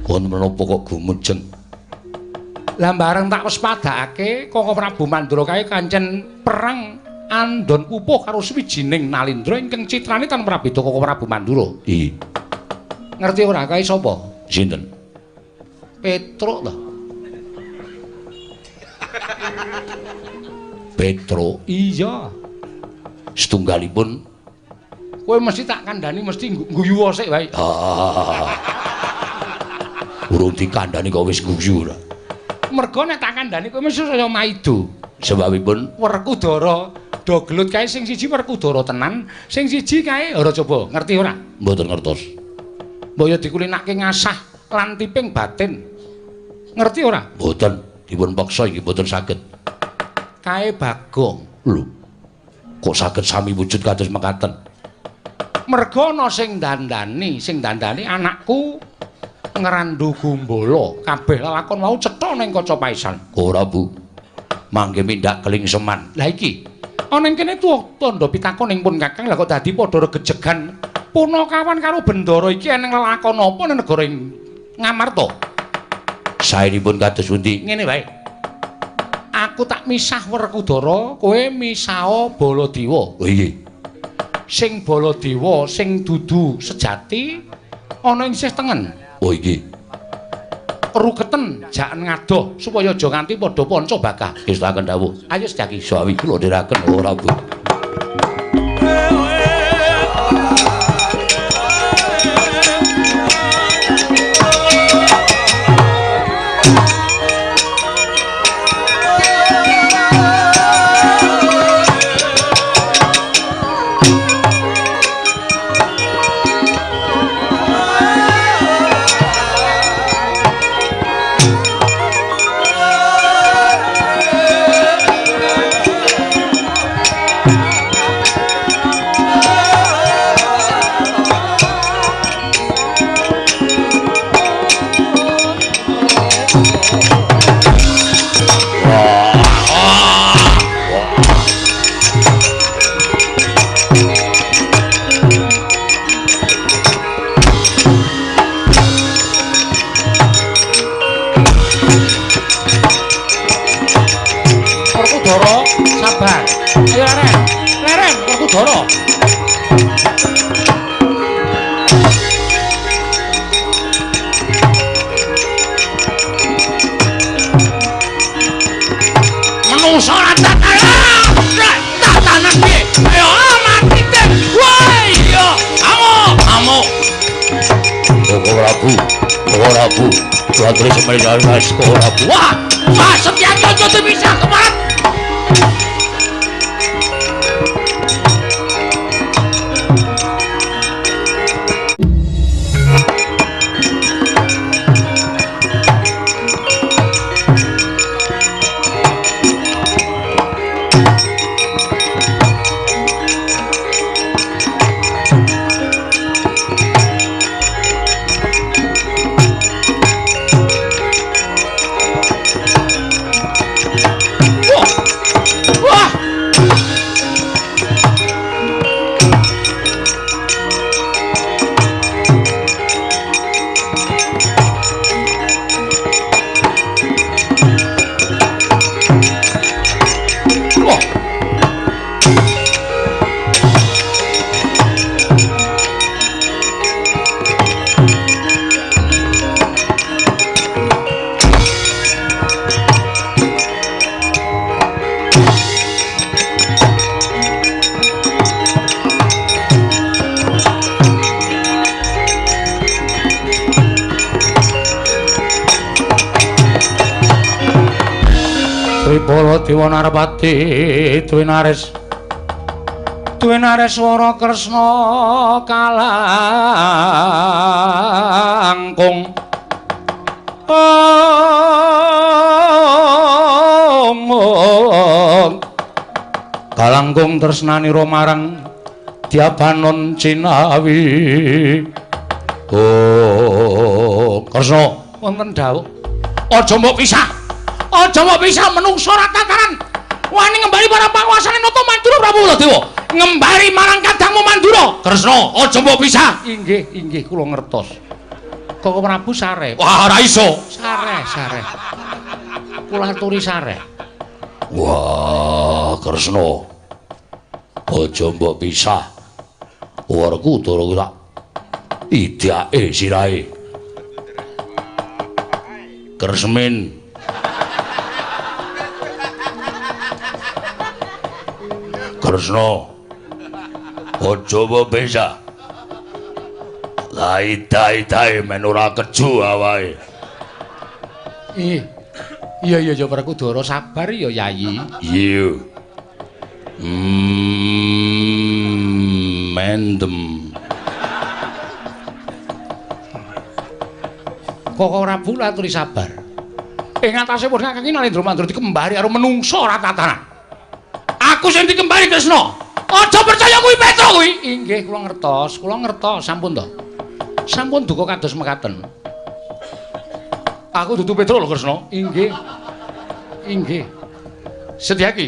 Wonten menapa kok gumujeng? Lah bareng tak wis padhake Koko Prabu Mandura kae kancen perang andon pupuh karo swijining nalindra ingkang citrane tan prabéda Koko Prabu Mandura. Iya. Ngerti ora kae sapa? Sinten? Petruk to. Petro. Iya. Setunggalipun Kowe mesti tak kandhani mesti guyu sik wae. Urung dikandhani kok wis guyu ora. Mergo nek tak kandhani kowe mesti saya maido. Sebabipun Werkudara do gelut kae sing siji Werkudara tenan, sing siji kae ora coba ngerti ora? mboten ngertos. Mbaya dikulinake ngasah lan tiping batin. Ngerti ora? Mboten dipun paksa iki mboten saged. Kae Bagong. Lho. Kok saged sami wujud kados mekaten? Merga ana sing dandani anakku ngrandu gumbala. Kabeh lelakon mau cetha ning kaca paisan. Ora, Bu. Mangke mindak keling seman. Lah iki ana ing kene tandha pitakon ing pun Kakang lah kok dadi padha regejegan. Punakawan karo Bendara iki eneng lelakon apa ning negara ing Ngamarta? Saenipun kados pundi? Ngene wae. Aku tak misah Werkudara, kowe misao Baladewa. Oh iya. Sing Baladewa sing dudu sejati ana ing sisih tengen. Oh iya. Ruketen jaken ngadoh supaya aja nganti padha panca bakah. Istirahaken dawuh. Ayo Setyaki. Sawi kula ndherekaken ora, Bu. Sabar. Ayo leren. Leren Werkudara. Menungso tatanan piye? Ayo mati teh. Wah iya. Amo. Koko Prabu. Kula terus semene Mas Koko Prabu. Wah, Setyaki aja bisa kemarat. Baladewa Narpati Dwinares Swara Kresna kalangkung kalangkung tresnanira marang Diabanon Cinawi. Oh, Kresna wonten dawuh. Aja mbok pisah. Aja mbok pisah menungsa ra tataran. Wani ngembali para panguwasane Nata Mandura Prabu Baladewa. Ngembali marang kadangmu Mandura. Kresna, aja mbok pisah. Inggih, inggih kula ngertos. Koko Prabu sare. Wah, ora iso. Sare. Kula aturi sare. Wah, Kresna. Aja mbok pisah. Werkudara ku tak idake sirahe. Kresmin. Kresna. Aja mbok pisah. Lah ida-idae men ora keju awake. Iya Werkudara sabar ya Yayi. Iya. Mendem. Koko Prabu aturi sabar. Ing atase pun Kakang Nalendra Mandura dikembari karo menungsa ora tatanan. Aku sing dikembari Kresna. Aja percaya kuwi Petra kuwi. Inggih kula ngertos, sampun to. Sampun duka kados mekaten. Aku dudu Petra lho Kresna. Inggih. Sedyaki.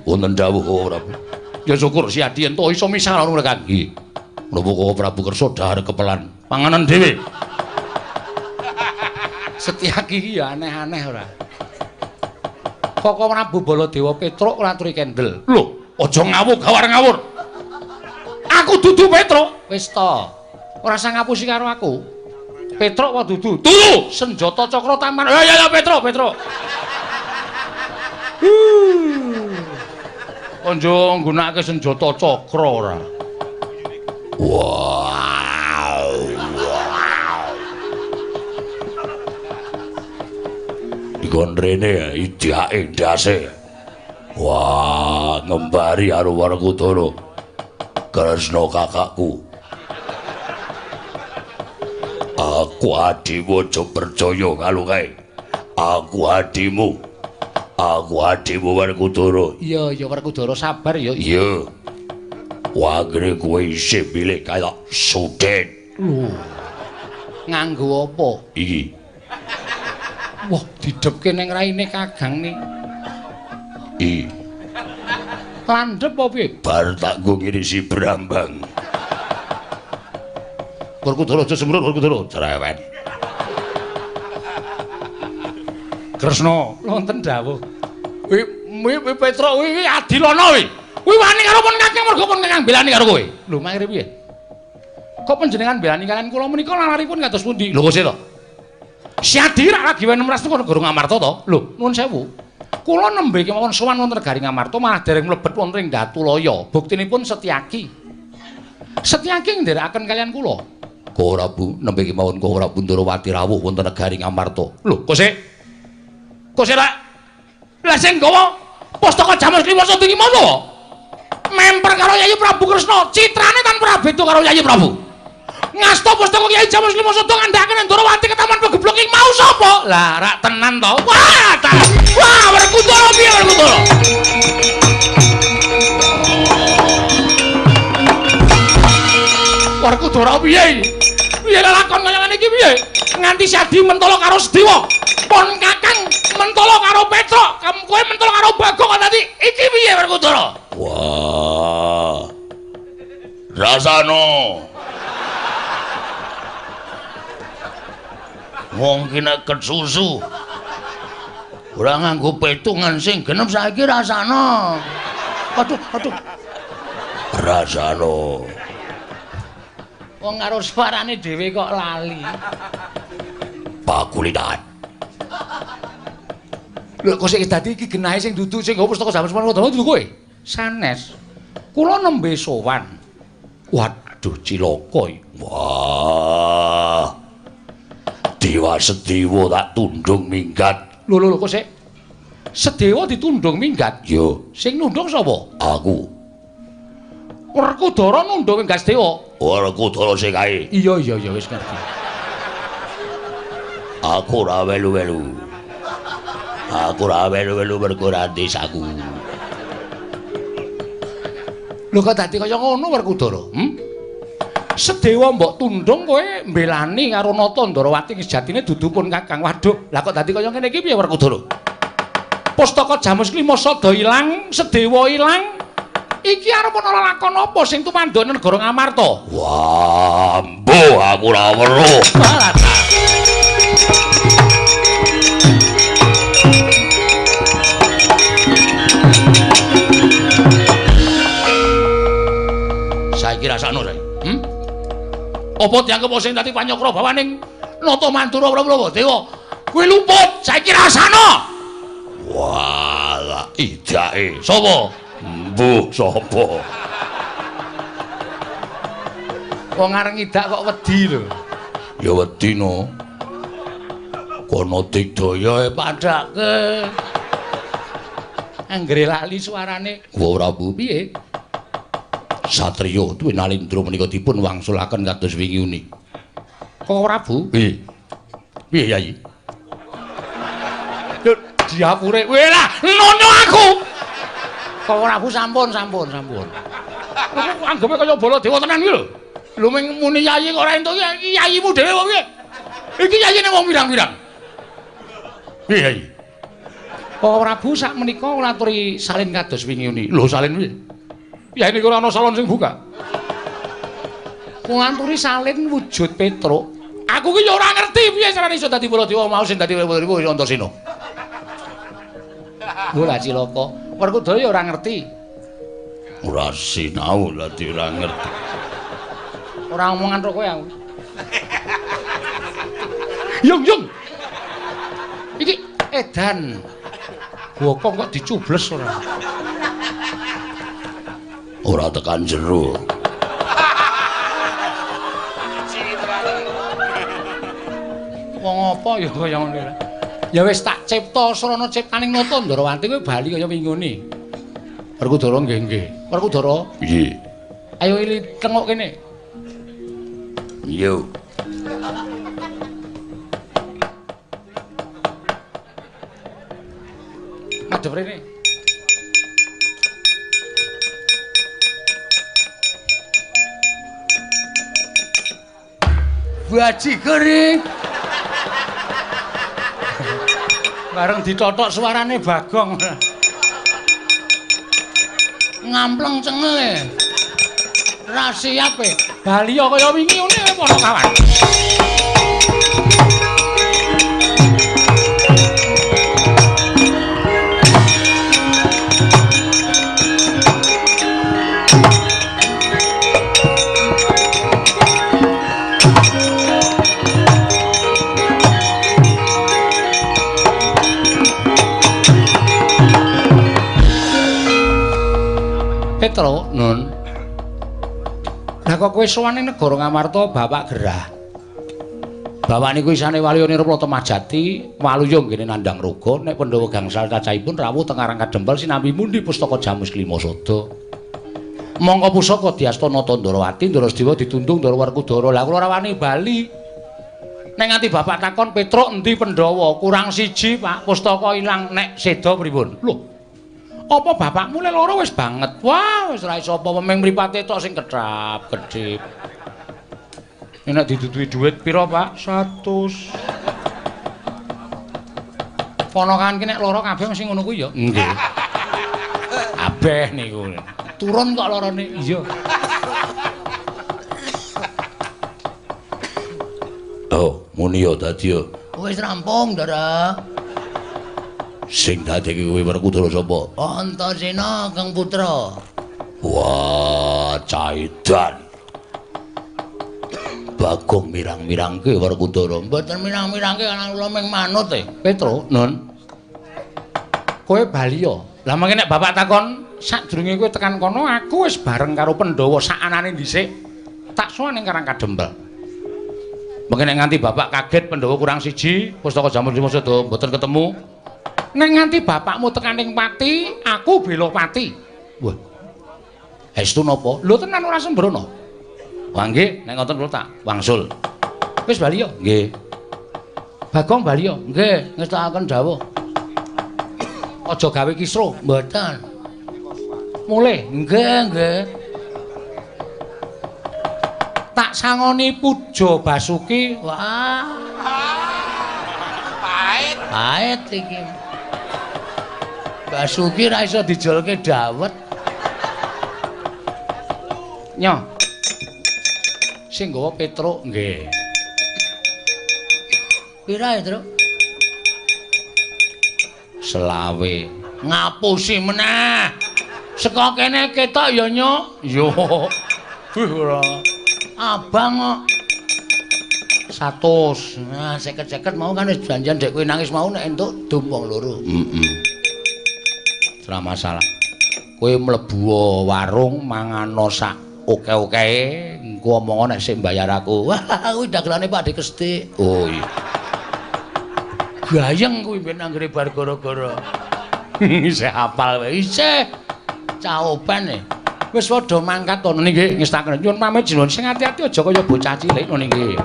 Wonten dawuh ora. Ya syukur si Adi ento iso misah karo mereka. Nggih. Menapa Koko Prabu kersa dahar kepelan panganan dhewe. Setyaki iki ya aneh-aneh ora. Koko Prabu Baladewa Petruk ora aturi kendel. Lho, aja ngawur gawar ngawur. Aku dudu Petruk. Wis to. Ora usah ngapusi karo aku. Petruk apa dudu? Dudu. Senjata Cakra Taman. Ya Petruk. Konjo nggunakake senjata cakra ora. Wow. Dikon rene idake ndase. Wah, ngembari karo Werkudara. Kresna kakakku. Aku adimu aja percaya kalau kae. Aku adimu Werkudara. Iya Werkudara sabar ya. Iya. Wagre kowe isih milih kaya sudet. Lho. Nganggo apa? Iki. Wah, didepke ning raine Kakang ni. Landhep apa piye? Bar tak nggo ngirisi Brambang. Werkudara aja sembrut Werkudara. Cerewet. Kresna, wonten dawuh. Kuwi Petruk kuwi adilana kuwi. Kuwi wani karo pun Kakang mergo pun Kakang belani karo kowe. Lho, mangkene piye? Kok panjenengan belani kalian kula menika lararipun kados pundi? Lho, kok sik to? Si Adi ra lagi wenem ras kono Guru Ngamarta to? Lho, nuwun sewu. Kula nembe kemawon sowan wonten negari Ngamarta malah dereng mlebet wonten ing Datulaya. Buktinipun Setyaki. Setyaki nderekaken kalian kula. Kok ora Bu, nembe kemawon kok ora Pundurawati rawuh wonten negari Ngamarta. Lho, kok sik? Kok sik ra? Lah sing gawa pustaka Jamus Kliwasa iki mono. Memper karo Yayi Prabu Kresna, citrane tanpa beda karo Yayi Prabu. Ngasta pustaka Yayi Jamus Kliwasa ngandhakaken Ndarawati ke taman pegeblok ing mau sapa? Lah, rak tenan to. Wah, Werkudara piye Werkudara? Werkudara piye? Piye lakon kaya ngene iki piye? Nganti Sadi mentolo karo Sedewa. Pon Kakang mentolo karo Petruk, kowe mentolo karo Bagong tadi. Iki piye Werkudara? Wah. Rasano. Wong ki nek susu. Ora nganggo petungan sing genep saiki rasana. Aduh. Rasano. Wong karo suarane dhewe kok lali. Pakulitan. Lho kok sik dadi iki genahe sing dudu sing nggo pustaka Jamus Kliwasa dudu kowe? Sanes. Kula nembe sowan. Waduh cilaka iki. Wah. Dewa Sedewa tak tundung minggat. Lho kok sik. Sedewa ditundung minggat. Yo, Sing nundung sapa? aku. Werkudara nundung minggat Sedewa. Werkudara sing kae. Iya wis ngerti. Aku ora welu-welu. Aku ora welu-welu mergo ora desaku. Lho kok dadi kaya ngono Werkudara? Sedewa mbok tundung kowe mbelani karo Natandrawati sejatine dudu pun Kakang. Waduh, lah kok dadi kaya ngene iki piye Werkudara? Pustaka Jamus Klima Sada ilang, Sedewa ilang. Iki arep ana lakon apa sing tumandone negara Ngamarta? Wah, mbuh aku ora weruh. Saiki rasakno saiki. Apa dianggep sing dadi panyokra bawaning Nata Mandura Prabu Dewa? Kuwi luput, saiki rasakno. Wah, idake sapa? Mbuh sapa? Wong areng idak kok wedi lho. Ya wedi no. Kono digdaya Padhake. Anggere lali suarane. Wa Prabu Piye? Satriya duwe nalindra menika dipun wangsulaken kados wingi uni. Kok Prabu? Piye? Piye Yayi? Lho, diapure. Weh lah, nonyo aku. Kok Prabu sampun. Aku anggepe kaya Baladewa tenan iki lho. Lho ming muni Yayi kok ora entuk yayimu dhewe kok piye? Iki yayine wong pirang-pirang. Piye Yayi? Kok Prabu sak menika kula aturi salin kados wingi uni. Lho salin piye? Ya ini ora ana salon sing buka. Kula aturi salin wujud Petruk. Aku ki ya ora ngerti piye carane iso dadi Baladewa mau sing dadi Baladewa Antasena. Lho lah cilaka. Werkudara ya ora ngerti. Ora sinau dadi ora ngerti. Ora omongan karo kowe aku. Yung. Iki edan. Bokong kok dicubles ora. Ora tekan jero. Wong apa ya kaya ngene. Ya wis tak cipta srana ciptaning Natandrawati kowe bali kaya mingune. Werkudara nggih. Werkudara. Piye? Ayo ili tengok kene. Yo. Madhep rene. Bajigur iki. Bareng ditotok suarane Bagong. Ngampleng cengenge. Ra siap e. Baliya kaya wingi ngene padha kawan. Petruk, Nun. Lah kok kowe sowan ning negara Ngamarta Bapak Gerah. Bapak niku isane waliyane Rata Majati, waluyung ngene nandhang roga nek Pandhawa gangsal cacahipun rawuh teng Karang Kadempel sinambi mundi pustaka Jamus Klima Sada. Mongko pusaka diasta Natandrawati, Ndrasdewa ditundung Ndara Werkudara. Lah kula ora wani bali. Nek nganti Bapak takon Petruk endi Pandhawa? Kurang siji, Pak. Pustaka ilang nek seda pripun? Lho. Apa bapakmu le loro wis banget? Wah, wis ora iso apa meng mripate tok sing kedap-kedhip. Nek ditutuhi dhuwit pira, Pak? 100. Ponakan ki nek loro kabeh mesti ngono kuwi ya? Nggih. Kabeh niku. Turun kok lorone. Iya. Oh, muni ya dadi ya. Wis rampung, Ndara. Sing dadi kuwi Werkudara sapa? Antasena Kang Putra. Wah, caidan. Bagong mirang-mirangke Werkudara. Mboten mirang-mirangke ana kula ming manut e. Petruk, Nun. Kowe bali ya. Lah mengke nek bapak takon sadurunge kowe tekan kono aku wis bareng karo Pandhawa sakanane dhisik. Tak sowan ning Karang Kadempel. Mengke nek nganti bapak kaget Pandhawa kurang siji, pustaka Jamus Klima Sada mboten ketemu. Nek nganti bapakmu tekaning pati, aku bela pati. Wah. Estu napa? Lho tenan ora sembrono. Wah nggih, nek ngoten kula tak wangsul. Wis bali yo. Nggih. Bagong bali yo. Nggih, ngestakaken dawuh. Aja gawe kisruh. Mboten. Mulih. Nggih. Tak sangoni Puja Basuki. Wah. Pait iki. Basuki ra iso dijolke dawet. Nyo. Sing nggawa Petruk nggih. Pira ya, Truk? 20. Ngapusi meneh. Saka kene ketok ya, Nyuk. Yo. Ora. Abang kok. 100. Nah, 50-50 mau kan wis janjian dek kowe nangis mau nek entuk dum wong loro. Ora masalah. Kowe mlebu warung mangano sak oke-okee, engko omong nek sik mbayar aku. Wah, kuwi dagelane Pak De Kesti. Oh iya. Gayeng kuwi ben anggere bar gara-gara. Isih hafal wae. Isih caoban e. Wis padha mangkat to niki ngestaken. Nyuwun pamit jenengan sing ati-ati aja kaya bocah cilik niki.